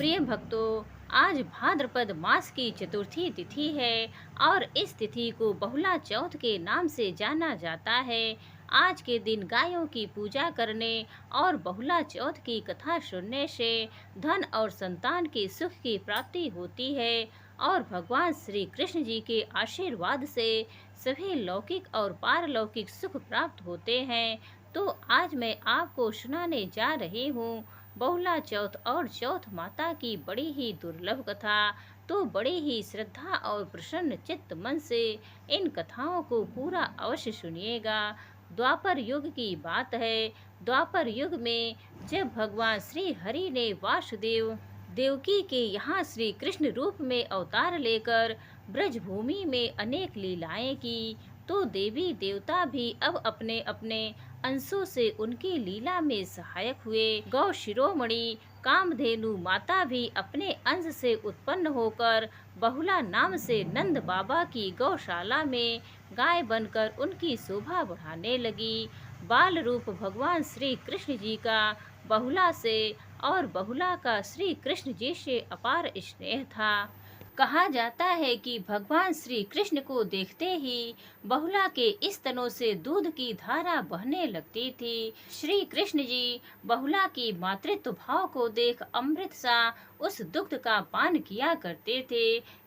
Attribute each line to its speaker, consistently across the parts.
Speaker 1: प्रिय भक्तों, आज भाद्रपद मास की चतुर्थी तिथि है और इस तिथि को बहुला चौथ के नाम से जाना जाता है। आज के दिन गायों की पूजा करने और बहुला चौथ की कथा सुनने से धन और संतान के सुख की प्राप्ति होती है और भगवान श्री कृष्ण जी के आशीर्वाद से सभी लौकिक और पारलौकिक सुख प्राप्त होते हैं। तो आज मैं आपको सुनाने जा रही हूँ बहुला चौथ और चौथ माता की बड़ी ही दुर्लभ कथा। तो बड़े ही श्रद्धा और प्रसन्न चित्त मन से इन कथाओं को पूरा अवश्य सुनिएगा। द्वापर युग की बात है। द्वापर युग में जब भगवान श्री हरि ने वासुदेव देवकी के यहाँ श्री कृष्ण रूप में अवतार लेकर ब्रज भूमि में अनेक लीलाएं की, तो देवी देवता भी अब अपने अपने अंशों से उनकी लीला में सहायक हुए। गौ शिरोमणि कामधेनु माता भी अपने अंश से उत्पन्न होकर बहुला नाम से नंद बाबा की गौशाला में गाय बनकर उनकी शोभा बढ़ाने लगी। बाल रूप भगवान श्री कृष्ण जी का बहुला से और बहुला का श्री कृष्ण जी से अपार स्नेह था। कहा जाता है कि भगवान श्री कृष्ण को देखते ही बहुला के स्तनों से दूध की धारा बहने लगती थी। श्री कृष्ण जी बहुला की मातृत्व भाव को देख अमृत सा उस दुग्ध का पान किया करते थे।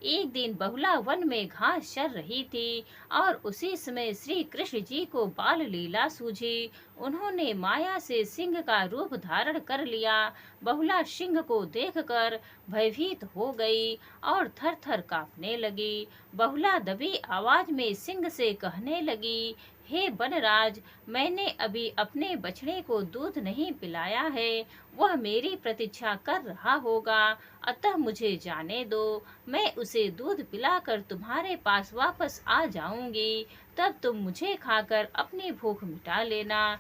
Speaker 1: एक दिन बहुला वन में घास चर रही थी और उसी समय श्री कृष्ण जी को बाल लीला सूझी। उन्होंने माया से सिंह का रूप धारण कर लिया। बहुला सिंह को देखकर भयभीत हो गई और थर थर कांपने लगी। बहुला दबी आवाज में सिंह से कहने लगी, हे बनराज, मैंने अभी अपने बछड़े को दूध नहीं पिलाया है। वह मेरी प्रतीक्षा कर रहा होगा, अतः मुझे जाने दो। मैं उसे दूध पिलाकर तुम्हारे पास वापस आ जाऊंगी, तब तुम मुझे खाकर अपनी भूख मिटा लेना।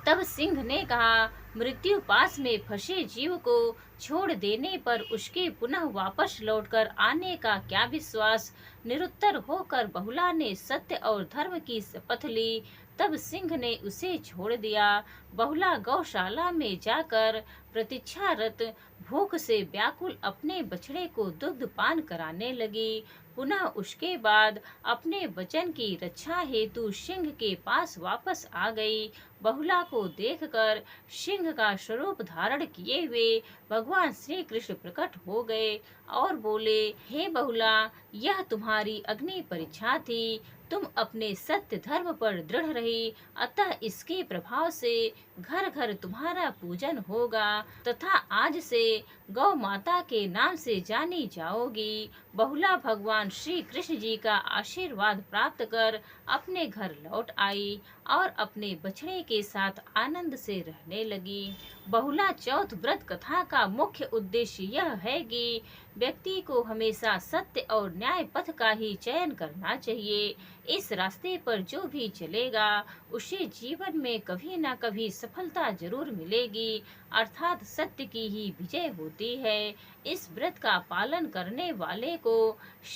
Speaker 1: तब सिंह ने कहा, मृत्यु पास में फंसे जीव को छोड़ देने पर उसके पुनः वापस लौटकर आने का क्या विश्वास। निरुत्तर होकर बहुला ने सत्य और धर्म की शपथ ली। तब सिंह ने उसे छोड़ दिया। बहुला गौशाला में जाकर प्रतीक्षारत भूख से व्याकुल अपने बछड़े को दुग्ध पान कराने लगी। पुनः उसके बाद अपने वचन की रक्षा हेतु सिंह के पास वापस आ गई। बहुला को देखकर सिंह का स्वरूप धारण किए हुए भगवान श्री कृष्ण प्रकट हो गए और बोले, हे बहुला, यह तुम्हारी अग्नि परीक्षा थी। तुम अपने सत्य धर्म पर दृढ़ रही, अतः इसके प्रभाव से घर घर तुम्हारा पूजन होगा तथा आज से गौ माता के नाम से जानी जाओगी। बहुला भगवान श्री कृष्ण जी का आशीर्वाद प्राप्त कर अपने घर लौट आई और अपने बछड़े के साथ आनंद से रहने लगी। बहुला चौथ व्रत कथा का मुख्य उद्देश्य यह है कि व्यक्ति को हमेशा सत्य और न्याय पथ का ही चयन करना चाहिए। इस रास्ते पर जो भी चलेगा उसे जीवन में कभी न कभी सफलता जरूर मिलेगी, अर्थात सत्य की ही विजय होती है। इस व्रत का पालन करने वाले को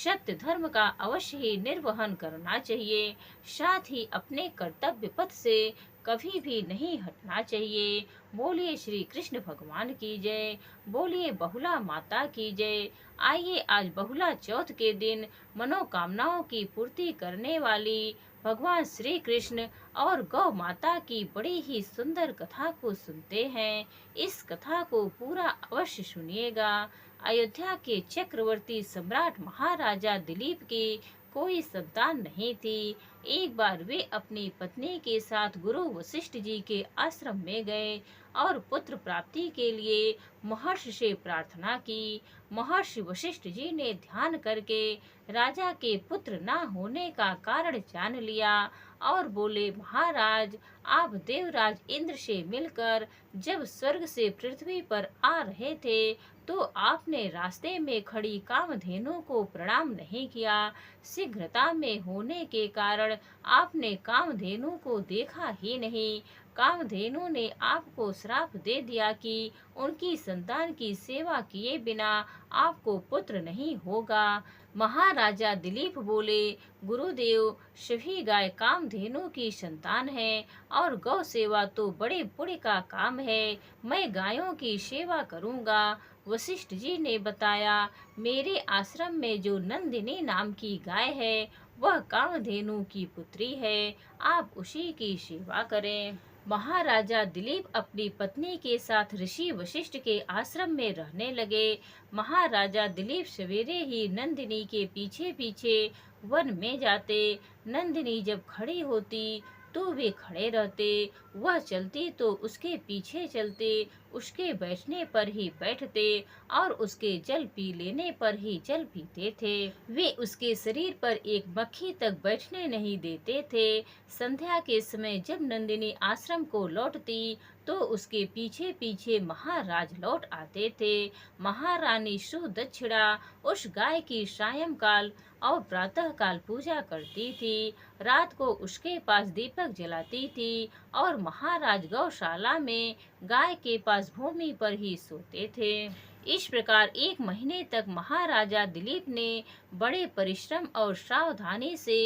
Speaker 1: सत्य धर्म का अवश्य ही निर्वहन करना चाहिए, साथ ही अपने कर्तव्य पथ से कभी भी नहीं हटना चाहिए। बोलिए श्री कृष्ण भगवान की जय, बोलिए बहुला माता की जय। आइए आज बहुला चौथ के दिन मनोकामनाओं की पूर्ति करने वाली भगवान श्री कृष्ण और गौ माता की बड़ी ही सुंदर कथा को सुनते हैं। इस कथा को पूरा अवश्य सुनिएगा। अयोध्या के चक्रवर्ती सम्राट महाराजा दिलीप की कोई संतान नहीं थी। एक बार वे अपनी पत्नी के साथ गुरु वशिष्ठ जी के आश्रम में गए और पुत्र प्राप्ति के लिए महर्षि से प्रार्थना की। महर्षि वशिष्ठ जी ने ध्यान करके राजा के पुत्र न होने का कारण जान लिया और बोले, महाराज, आप देवराज इंद्र से मिलकर जब स्वर्ग से पृथ्वी पर आ रहे थे तो आपने रास्ते में खड़ी कामधेनु को प्रणाम नहीं किया। शीघ्रता में होने के कारण आपने कामधेनु को देखा ही नहीं। कामधेनु ने आपको श्राप दे दिया कि उनकी संतान की सेवा किए बिना आपको पुत्र नहीं होगा। महाराजा दिलीप बोले, गुरुदेव, सभी गाय कामधेनु की संतान है और गौ सेवा तो बड़े पुण्य का काम है। मैं गायों की सेवा करूंगा। वशिष्ठ जी ने बताया, मेरे आश्रम में जो नंदिनी नाम की गाय है वह कामधेनु की पुत्री है, आप उसी की सेवा करें। महाराजा दिलीप अपनी पत्नी के साथ ऋषि वशिष्ठ के आश्रम में रहने लगे। महाराजा दिलीप सवेरे ही नंदिनी के पीछे पीछे वन में जाते। नंदिनी जब खड़ी होती तो वे खड़े रहते, वह चलती तो उसके पीछे चलते, उसके बैठने पर ही बैठते और उसके जल पी लेने पर ही जल पीते थे। वे उसके शरीर पर एक मक्खी तक बैठने नहीं देते थे। संध्या के समय जब नंदिनी आश्रम को लौटती तो उसके पीछे पीछे महाराज लौट आते थे। महारानी सुदक्षिणा उस गाय की सायंकाल और प्रातः काल पूजा करती थी। रात को उसके पास दीपक जलाती थी और महाराज गौशाला में गाय के पास भूमि पर ही सोते थे। इस प्रकार 1 महीने तक महाराजा दिलीप ने बड़े परिश्रम और सावधानी से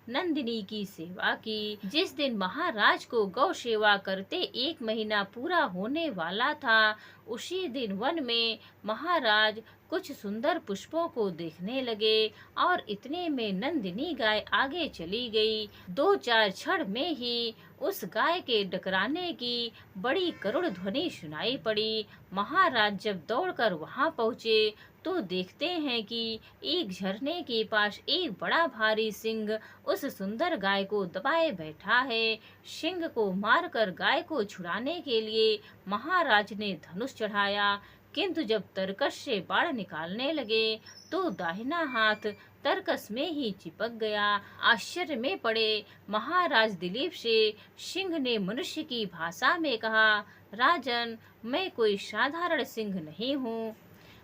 Speaker 1: नंदिनी की सेवा की। जिस दिन महाराज को गौ सेवा करते 1 महीना पूरा होने वाला था, उसी दिन वन में महाराज कुछ सुंदर पुष्पों को देखने लगे और इतने में नंदिनी गाय आगे चली गई। 2-4 क्षण में ही उस गाय के डकराने की बड़ी करुण ध्वनि सुनाई पड़ी। महाराज जब दौड़कर वहां पहुंचे तो देखते हैं कि एक झरने के पास एक बड़ा भारी सिंह उस सुंदर गाय को दबाए बैठा है। सिंह को मारकर गाय को छुड़ाने के लिए महाराज ने धनुष चढ़ाया, किंतु जब तरकस से बाण निकालने लगे तो दाहिना हाथ तरकस में ही चिपक गया। आश्चर्य में पड़े महाराज दिलीप से सिंह ने मनुष्य की भाषा में कहा, राजन, मैं कोई साधारण सिंह नहीं हूँ,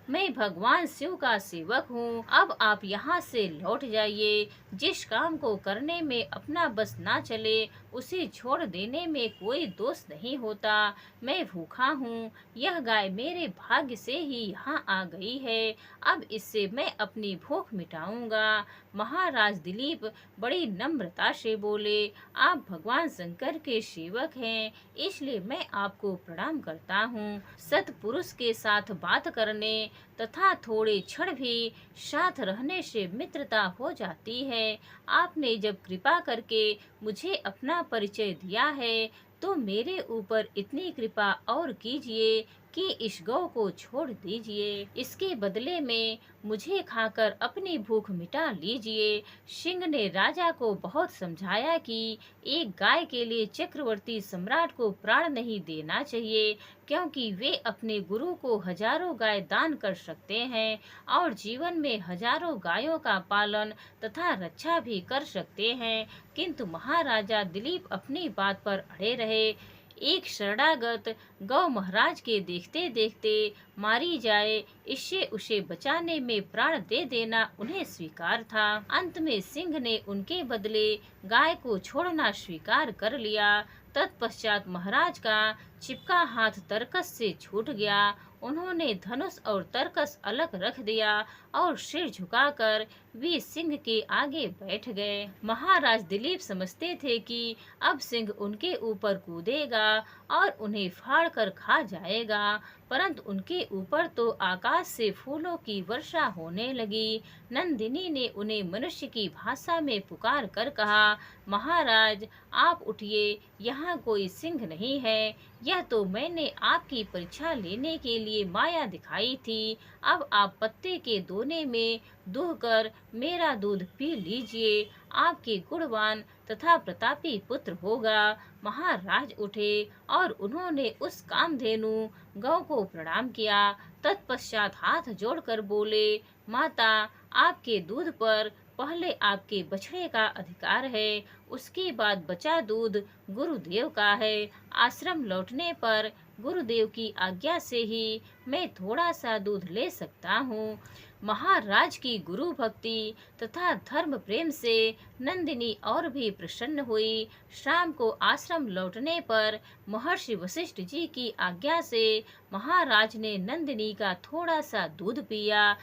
Speaker 1: मैं भगवान शिव का सेवक हूँ। अब आप यहाँ से लौट जाइए। जिस काम को करने में अपना बस ना चले उसे छोड़ देने में कोई दोष नहीं होता। मैं भूखा हूँ, यह गाय मेरे भाग्य से ही यहाँ आ गई है, अब इससे मैं अपनी भूख मिटाऊंगा। महाराज दिलीप बड़ी नम्रता से बोले, आप भगवान शंकर के सेवक हैं, इसलिए मैं आपको प्रणाम करता हूँ। सत्पुरुष के साथ बात करने तथा थोड़े क्षण भी साथ रहने से मित्रता हो जाती है। आपने जब कृपा करके मुझे अपना परिचय दिया है तो मेरे ऊपर इतनी कृपा और कीजिए कि इस गौ को छोड़ दीजिए। इसके बदले में मुझे खाकर अपनी भूख मिटा लीजिए। सिंह ने राजा को बहुत समझाया कि एक गाय के लिए चक्रवर्ती सम्राट को प्राण नहीं देना चाहिए, क्योंकि वे अपने गुरु को हजारों गाय दान कर सकते हैं और जीवन में हजारों गायों का पालन तथा रक्षा भी कर सकते हैं। किंतु महाराजा दिलीप अपनी बात पर अड़े रहे। एक शरणागत गौ महाराज के देखते देखते मारी जाए, इससे उसे बचाने में प्राण दे देना उन्हें स्वीकार था। अंत में सिंह ने उनके बदले गाय को छोड़ना स्वीकार कर लिया। तत्पश्चात महाराज का चिपका हाथ तरकस से छूट गया। उन्होंने धनुष और तरकस अलग रख दिया और सिर झुकाकर वे सिंह के आगे बैठ गए। महाराज दिलीप समझते थे कि अब सिंह उनके ऊपर कूदेगा और उन्हें फाड़ कर खा जाएगा, परंतु उनके ऊपर तो आकाश से फूलों की वर्षा होने लगी। नंदिनी ने उन्हें मनुष्य की भाषा में पुकार कर कहा, महाराज, आप उठिए, यहाँ कोई सिंह नहीं है, यह तो मैंने आपकी परीक्षा लेने के लिए माया दिखाई थी। अब आप पत्ते के दोने में दूहकर मेरा दूध पी लीजिए, आपके गुणवान तथा प्रतापी पुत्र होगा। महाराज उठे और उन्होंने उस कामधेनु गौ को प्रणाम किया। तत्पश्चात हाथ जोड़कर बोले, माता, आपके दूध पर पहले आपके बछड़े का अधिकार है, उसके बाद बचा दूध गुरुदेव का है। आश्रम लौटने पर गुरुदेव की आज्ञा से ही मैं थोड़ा सा दूध ले सकता हूँ। महाराज की गुरु भक्ति तथा धर्म प्रेम से नंदिनी और भी प्रसन्न हुई। शाम को आश्रम लौटने पर महर्षि वशिष्ठ जी की आज्ञा से महाराज ने नंदिनी का थोड़ा सा दूध पिया।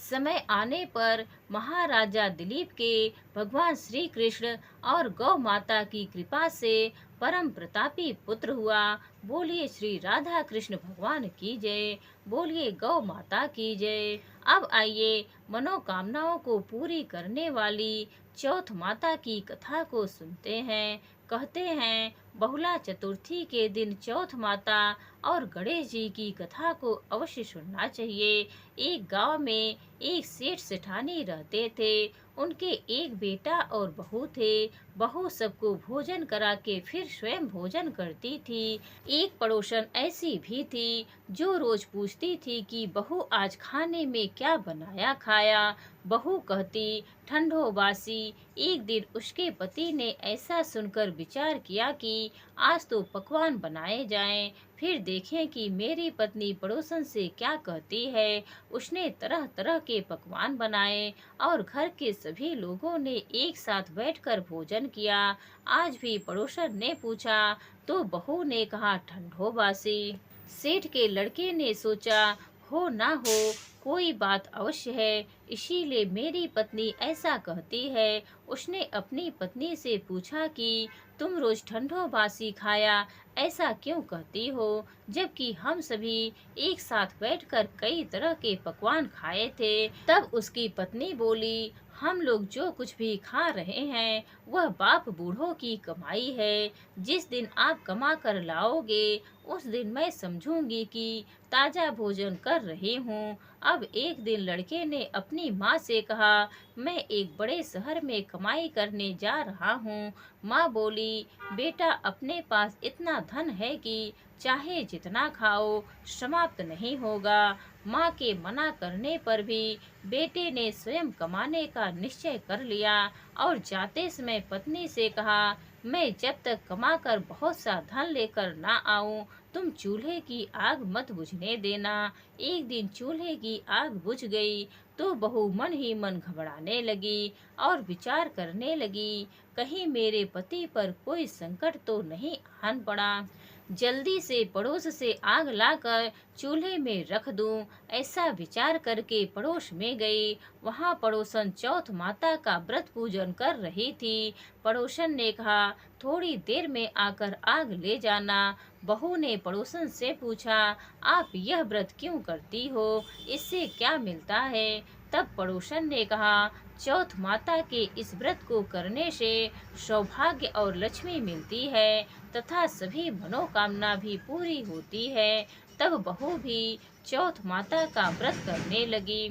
Speaker 1: समय आने पर महाराजा दिलीप के भगवान श्री कृष्ण और गौ माता की कृपा से परम प्रतापी पुत्र हुआ। बोलिए श्री राधा कृष्ण भगवान की जय। बोलिए गौ माता की जय। अब आइए मनोकामनाओं को पूरी करने वाली चौथ माता की कथा को सुनते हैं। कहते हैं बहुला चतुर्थी के दिन चौथ माता और गणेश जी की कथा को अवश्य सुनना चाहिए। एक गांव में एक सेठ सेठानी रहते थे। उनके एक बेटा और बहू थे। बहू सबको भोजन करा के फिर स्वयं भोजन करती थी। एक पड़ोसन ऐसी भी थी जो रोज पूछती थी कि बहू आज खाने में क्या बनाया खाया। बहू कहती ठंडो बासी। एक दिन उसके पति ने ऐसा सुनकर विचार किया कि आज तो पकवान बनाए जाएं, फिर देखें कि मेरी पत्नी पड़ोसन से क्या कहती है। उसने तरह तरह के पकवान बनाए और घर के सभी लोगों ने एक साथ बैठकर भोजन किया। आज भी पड़ोसन ने पूछा तो बहू ने कहा ठंडो बासी। सेठ के लड़के ने सोचा हो ना हो कोई बात अवश्य है, इसीलिए मेरी पत्नी ऐसा कहती है। उसने अपनी पत्नी से पूछा कि तुम रोज ठंडो बासी खाया ऐसा क्यों कहती हो, जबकि हम सभी एक साथ बैठकर कई तरह के पकवान खाए थे। तब उसकी पत्नी बोली हम लोग जो कुछ भी खा रहे हैं वह बाप बूढ़ों की कमाई है। जिस दिन आप कमा कर लाओगे उस दिन मैं समझूंगी कि ताजा भोजन कर रही हूँ। अब एक दिन लड़के ने अपनी माँ से कहा मैं एक बड़े शहर में कमाई करने जा रहा हूँ। माँ बोली बेटा अपने पास इतना धन है कि चाहे जितना खाओ समाप्त नहीं होगा। माँ के मना करने पर भी बेटे ने स्वयं कमाने का निश्चय कर लिया और जाते समय पत्नी से कहा मैं जब तक कमा कर बहुत सा धन लेकर ना आऊं तुम चूल्हे की आग मत बुझने देना। एक दिन चूल्हे की आग बुझ गई तो बहू मन ही मन घबराने लगी और विचार करने लगी कहीं मेरे पति पर कोई संकट तो नहीं आन पड़ा। जल्दी से पड़ोस से आग लाकर चूल्हे में रख दूं, ऐसा विचार करके पड़ोस में गई। वहां पड़ोसन चौथ माता का व्रत पूजन कर रही थी। पड़ोसन ने कहा थोड़ी देर में आकर आग ले जाना। बहू ने पड़ोसन से पूछा आप यह व्रत क्यों करती हो, इससे क्या मिलता है। तब पड़ोसन ने कहा चौथ माता के इस व्रत को करने से सौभाग्य और लक्ष्मी मिलती है तथा सभी मनोकामना भी पूरी होती है। तब बहू भी चौथ माता का व्रत करने लगी।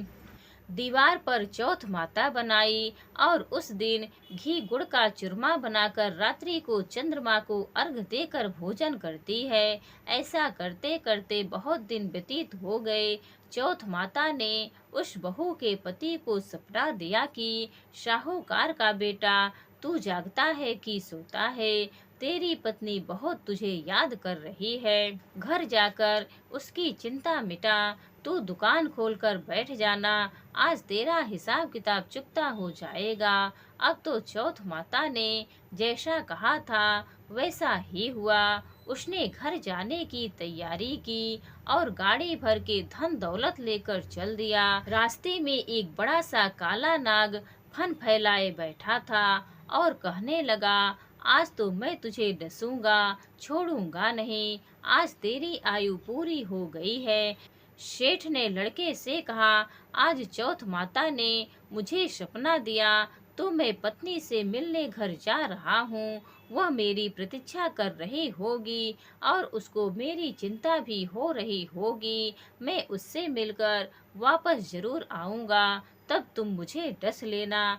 Speaker 1: दीवार पर चौथ माता बनाई और उस दिन घी गुड़ का चूरमा बनाकर रात्रि को चंद्रमा को अर्घ देकर भोजन करती है। ऐसा करते करते बहुत दिन व्यतीत हो गए। चौथ माता ने उस बहू के पति को सपना दिया कि साहूकार का बेटा तू जागता है कि सोता है, तेरी पत्नी बहुत तुझे याद कर रही है। घर जाकर उसकी चिंता मिटा, तू दुकान खोलकर बैठ जाना, आज तेरा हिसाब किताब चुकता हो जाएगा। अब तो चौथ माता ने जैसा कहा था वैसा ही हुआ। उसने घर जाने की तैयारी की और गाड़ी भर के धन दौलत लेकर चल दिया। रास्ते में एक बड़ा सा काला नाग फन फैलाए बैठा था और कहने लगा आज तो मैं तुझे डसूंगा, छोड़ूंगा नहीं। आज तेरी आयु पूरी हो गई है। सेठ ने लड़के से कहा आज चौथ माता ने मुझे सपना दिया तो मैं पत्नी से मिलने घर जा रहा हूँ। वह मेरी प्रतीक्षा कर रही होगी और उसको मेरी चिंता भी हो रही होगी। मैं उससे मिलकर वापस जरूर आऊँगा, तब तुम मुझे डस लेना।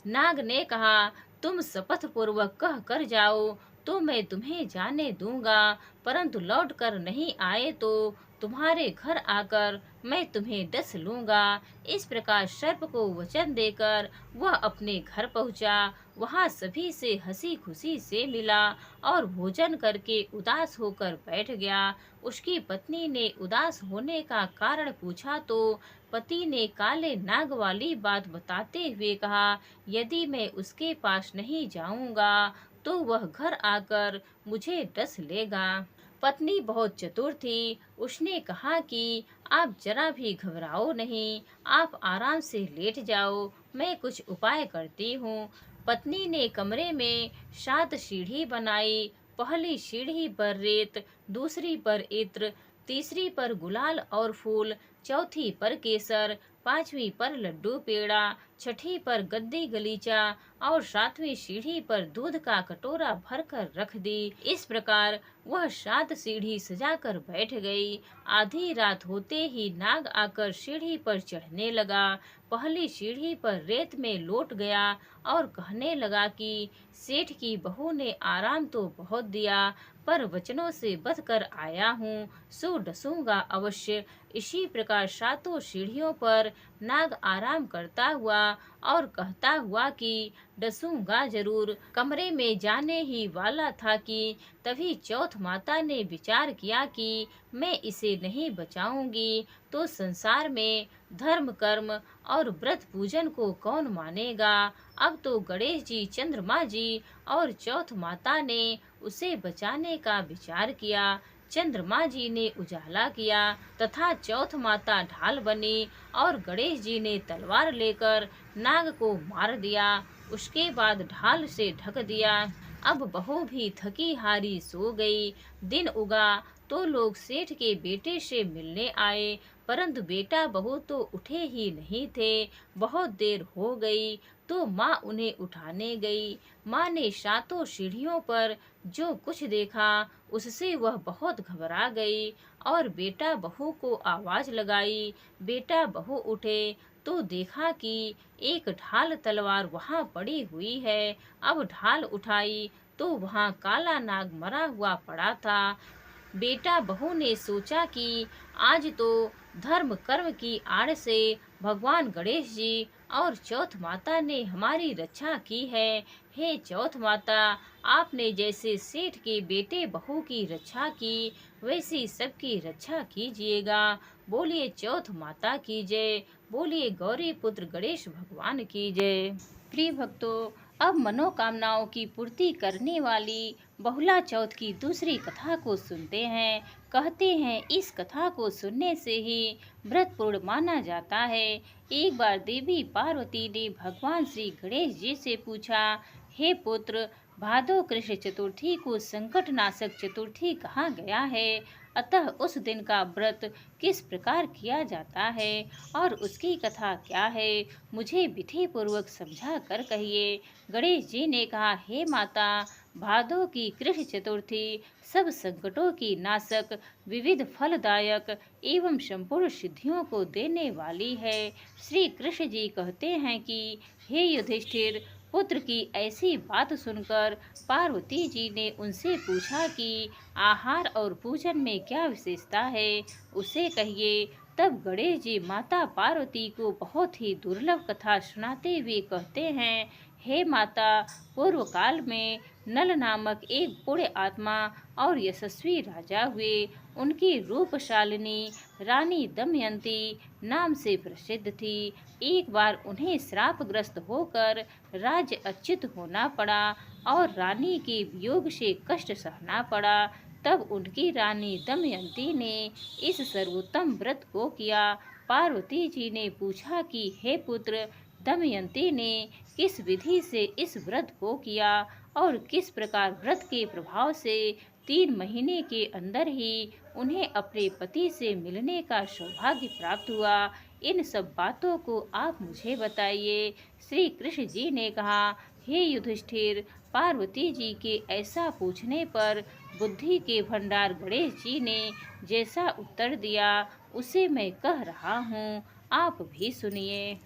Speaker 1: नाग ने कहा तुम शपथ पूर्वक कह कर जाओ, तो मैं तुम्हें जाने दूंगा, परंतु लौट कर नहीं आए तो तुम्हारे घर आकर मैं तुम्हें डस लूंगा। इस प्रकार सर्प को वचन देकर वह अपने घर पहुंचा। वहां सभी से हंसी खुशी से मिला और भोजन करके उदास होकर बैठ गया। उसकी पत्नी ने उदास होने का कारण पूछा तो पति ने काले नाग वाली बात बताते हुए कहा, यदि मैं उसके पास नहीं जाऊंगा तो वह घर आकर मुझे डस लेगा। पत्नी बहुत चतुर थी। उसने कहा कि आप जरा भी घबराओ नहीं, आप आराम से लेट जाओ, मैं कुछ उपाय करती हूँ। पत्नी ने कमरे में 7 सीढ़ी बनाई। पहली सीढ़ी पर रेत, दूसरी पर इत्र, तीसरी पर गुलाल और फूल, चौथी पर केसर, पांचवी पर लड्डू पेड़ा, छठी पर गद्दी गलीचा और सातवीं सीढ़ी पर दूध का कटोरा भरकर रख दी। इस प्रकार वह 7 सीढ़ी सजाकर बैठ गई। आधी रात होते ही नाग आकर सीढ़ी पर चढ़ने लगा। पहली सीढ़ी पर रेत में लौट गया और कहने लगा कि सेठ की बहू ने आराम तो बहुत दिया, पर वचनों से बचकर आया हूँ, सो डसूंगा अवश्य। इसी प्रकार 7 सीढ़ियों पर नाग आराम करता हुआ और कहता हुआ कि डसूंगा जरूर कमरे में जाने ही वाला था कि तभी चौथ माता ने विचार किया कि मैं इसे नहीं बचाऊंगी तो संसार में धर्म कर्म और व्रत पूजन को कौन मानेगा। अब तो गणेश जी, चंद्रमा जी और चौथ माता ने उसे बचाने का विचार किया। चंद्रमा जी ने उजाला किया तथा चौथ माता ढाल बनी और गणेश जी ने तलवार लेकर नाग को मार दिया। उसके बाद ढाल से ढक दिया। अब बहू भी थकी हारी सो गई। दिन उगा तो लोग सेठ के बेटे से मिलने आए, परंतु बेटा बहू तो उठे ही नहीं थे। बहुत देर हो गई तो माँ उन्हें उठाने गई। माँ ने 7 सीढ़ियों पर जो कुछ देखा उससे वह बहुत घबरा गई और बेटा बहू को आवाज लगाई। बेटा बहू उठे तो देखा कि एक ढाल तलवार वहां पड़ी हुई है। अब ढाल उठाई तो वहां काला नाग मरा हुआ पड़ा था। बेटा बहू ने सोचा कि आज तो धर्म कर्म की आड़ से भगवान गणेश जी और चौथ माता ने हमारी रक्षा की है। हे चौथ माता, आपने जैसे सेठ के बेटे बहू की रक्षा की वैसी सबकी रक्षा कीजिएगा। बोलिए चौथ माता की जय। बोलिए गौरी पुत्र गणेश भगवान की जय। प्रिय भक्तों, अब मनोकामनाओं की पूर्ति करने वाली बहुला चौथ की दूसरी कथा को सुनते हैं। कहते हैं इस कथा को सुनने से ही व्रत पूर्ण माना जाता है। एक बार देवी पार्वती ने भगवान श्री गणेश जी से पूछा, हे पुत्र, भादो कृष्ण चतुर्थी को संकट नाशक चतुर्थी कहा गया है, अतः उस दिन का व्रत किस प्रकार किया जाता है और उसकी कथा क्या है, मुझे विधि पूर्वक समझा कर कहिए। गणेश जी ने कहा, हे माता, भादो की कृष्ण चतुर्थी सब संकटों की नाशक, विविध फलदायक एवं संपूर्ण सिद्धियों को देने वाली है। श्री कृष्ण जी कहते हैं कि हे युधिष्ठिर, पुत्र की ऐसी बात सुनकर पार्वती जी ने उनसे पूछा कि आहार और पूजन में क्या विशेषता है, उसे कहिए। तब गणेश जी माता पार्वती को बहुत ही दुर्लभ कथा सुनाते हुए कहते हैं, हे माता, पूर्व काल में नल नामक एक पुण्य आत्मा और यशस्वी राजा हुए। उनकी रूपशालिनी रानी दमयंती नाम से प्रसिद्ध थी। एक बार उन्हें श्रापग्रस्त होकर राज्य अच्युत होना पड़ा और रानी के वियोग से कष्ट सहना पड़ा। तब उनकी रानी दमयंती ने इस सर्वोत्तम व्रत को किया। पार्वती जी ने पूछा कि हे पुत्र, दमयंती ने किस विधि से इस व्रत को किया और किस प्रकार व्रत के प्रभाव से 3 महीने के अंदर ही उन्हें अपने पति से मिलने का सौभाग्य प्राप्त हुआ। इन सब बातों को आप मुझे बताइए। श्री कृष्ण जी ने कहा, हे युधिष्ठिर, पार्वती जी के ऐसा पूछने पर बुद्धि के भंडार गणेश जी ने जैसा उत्तर दिया उसे मैं कह रहा हूँ, आप भी सुनिए।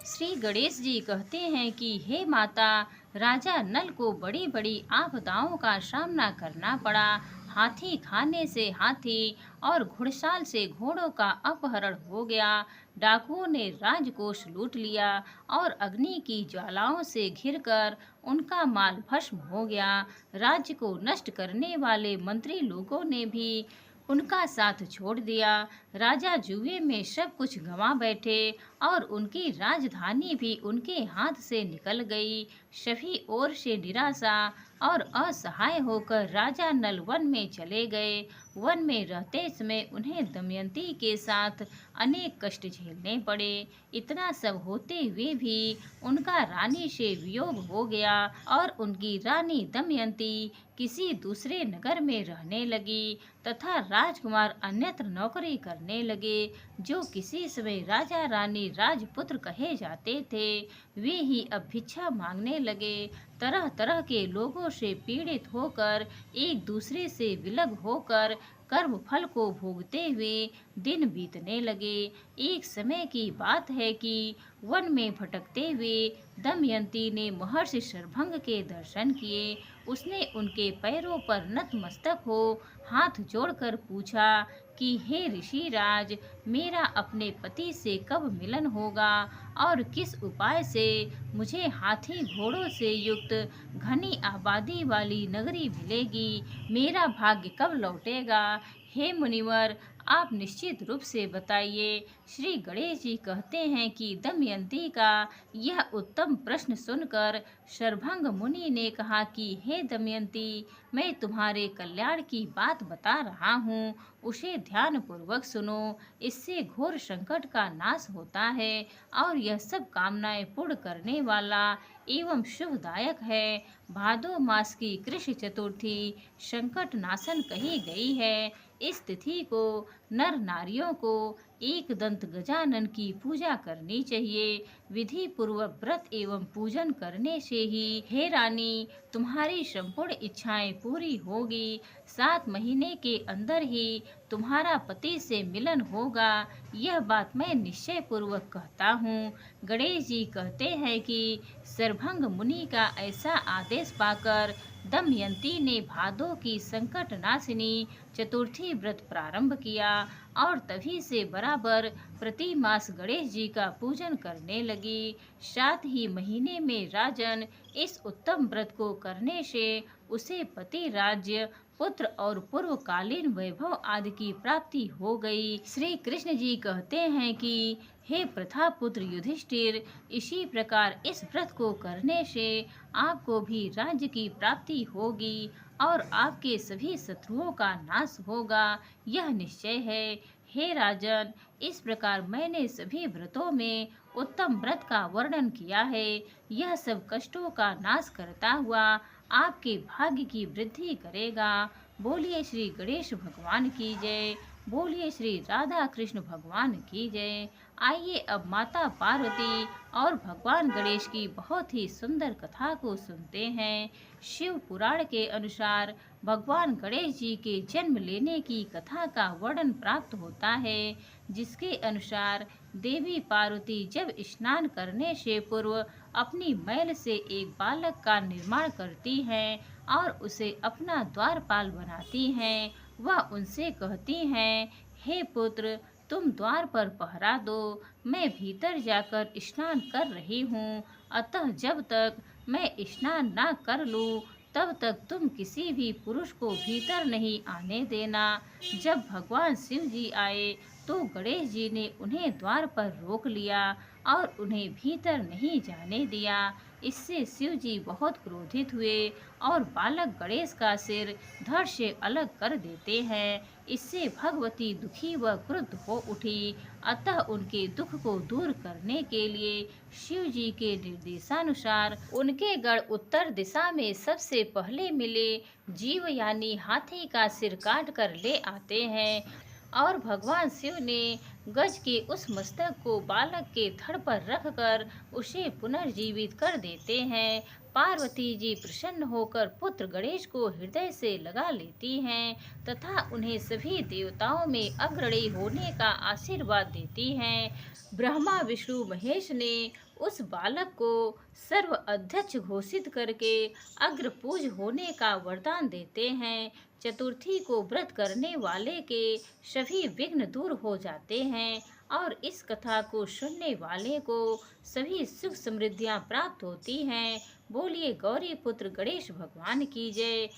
Speaker 1: श्री गणेश जी कहते हैं कि हे माता, राजा नल को बड़ी बड़ी आपदाओं का सामना करना पड़ा। हाथी खाने से हाथी और घुड़साल से घोड़ों का अपहरण हो गया। डाकुओं ने राजकोष लूट लिया और अग्नि की ज्वालाओं से घिरकर उनका माल भस्म हो गया। राज्य को नष्ट करने वाले मंत्री लोगों ने भी उनका साथ छोड़ दिया। राजा जुए में सब कुछ गंवा बैठे और उनकी राजधानी भी उनके हाथ से निकल गई। सभी ओर से निराशा और असहाय होकर राजा नल वन में चले गए। वन में रहते समय उन्हें दमयंती के साथ अनेक कष्ट झेलने पड़े। इतना सब होते हुए भी उनका रानी से वियोग हो गया और उनकी रानी दमयंती किसी दूसरे नगर में रहने लगी तथा राजकुमार अन्यत्र नौकरी करने लगे जो किसी समय राजा रानी राजपुत्र कहे जाते थे। वे ही अब भिक्षा मांगने लगे। तरह तरह के लोगों से पीड़ित होकर एक दूसरे से विलग होकर कर्म फल को भोगते हुए दिन बीतने लगे। एक समय की बात है कि वन में भटकते हुए दमयंती ने महर्षि शरभंग के दर्शन किए। उसने उनके पैरों पर नतमस्तक हो हाथ जोड़कर पूछा कि हे ऋषिराज, मेरा अपने पति से कब मिलन होगा और किस उपाय से मुझे हाथी घोड़ों से युक्त घनी आबादी वाली नगरी मिलेगी। मेरा भाग्य कब लौटेगा। हे मुनिवर, आप निश्चित रूप से बताइए। श्री गणेश जी कहते हैं कि दमयंती का यह उत्तम प्रश्न सुनकर शरभंग मुनि ने कहा कि हे दमयंती, मैं तुम्हारे कल्याण की बात बता रहा हूँ, उसे ध्यान पूर्वक सुनो। इससे घोर संकट का नाश होता है और यह सब कामनाएं पूर्ण करने वाला एवं शुभदायक है। भादो मास की कृष्ण चतुर्थी संकट नाशन कही गई है। इस तिथि को नर नारियों को एक दंत गजानन की पूजा करनी चाहिए। विधि पूर्वक व्रत एवं पूजन करने से ही हे रानी, तुम्हारी संपूर्ण इच्छाएं पूरी होगी। 7 महीने के अंदर ही तुम्हारा पति से मिलन होगा। यह बात मैं निश्चय पूर्वक कहता हूँ। गणेश जी कहते हैं कि शरभंग मुनि का ऐसा आदेश पाकर दमयंती ने भादो की संकट नाशिनी चतुर्थी व्रत प्रारंभ किया और तभी से बराबर प्रति मास गणेश जी का पूजन करने लगी। 7 ही महीने में राजन इस उत्तम व्रत को करने से उसे पति, राज्य, पुत्र और पूर्वकालीन वैभव आदि की प्राप्ति हो गई। श्री कृष्ण जी कहते हैं कि हे प्रथा पुत्र युधिष्ठिर, इसी प्रकार इस व्रत को करने से आपको भी राज्य की प्राप्ति होगी और आपके सभी शत्रुओं का नाश होगा, यह निश्चय है। हे राजन, इस प्रकार मैंने सभी व्रतों में उत्तम व्रत का वर्णन किया है। यह सब कष्टों का नाश करता हुआ आपके भाग्य की वृद्धि करेगा। बोलिए श्री गणेश भगवान की जय। बोलिए श्री राधा कृष्ण भगवान की जय। आइए अब माता पार्वती और भगवान गणेश की बहुत ही सुंदर कथा को सुनते हैं। शिव पुराण के अनुसार भगवान गणेश जी के जन्म लेने की कथा का वर्णन प्राप्त होता है, जिसके अनुसार देवी पार्वती जब स्नान करने से पूर्व अपनी मैल से एक बालक का निर्माण करती हैं और उसे अपना द्वारपाल बनाती हैं। वह उनसे कहती हैं, हे पुत्र, तुम द्वार पर पहरा दो, मैं भीतर जाकर स्नान कर रही हूँ। अतः जब तक मैं स्नान न कर लूँ तब तक तुम किसी भी पुरुष को भीतर नहीं आने देना। जब भगवान शिव जी आए तो गणेश जी ने उन्हें द्वार पर रोक लिया और उन्हें भीतर नहीं जाने दिया। इससे शिव जी बहुत क्रोधित हुए और बालक गणेश का सिर धड़ से अलग कर देते हैं। इससे भगवती दुखी व क्रुद्ध हो उठी। अतः उनके दुख को दूर करने के लिए शिव जी के निर्देशानुसार उनके गण उत्तर दिशा में सबसे पहले मिले जीव यानी हाथी का सिर काट कर ले आते हैं और भगवान शिव ने गज के उस मस्तक को बालक के धड़ पर रखकर उसे पुनर्जीवित कर देते हैं। पार्वती जी प्रसन्न होकर पुत्र गणेश को हृदय से लगा लेती हैं तथा उन्हें सभी देवताओं में अग्रणी होने का आशीर्वाद देती हैं। ब्रह्मा विष्णु महेश ने उस बालक को सर्व अध्यक्ष घोषित करके अग्रपूज होने का वरदान देते हैं। चतुर्थी को व्रत करने वाले के सभी विघ्न दूर हो जाते हैं और इस कथा को सुनने वाले को सभी सुख समृद्धियां प्राप्त होती हैं। बोलिए गौरी पुत्र गणेश भगवान की जय।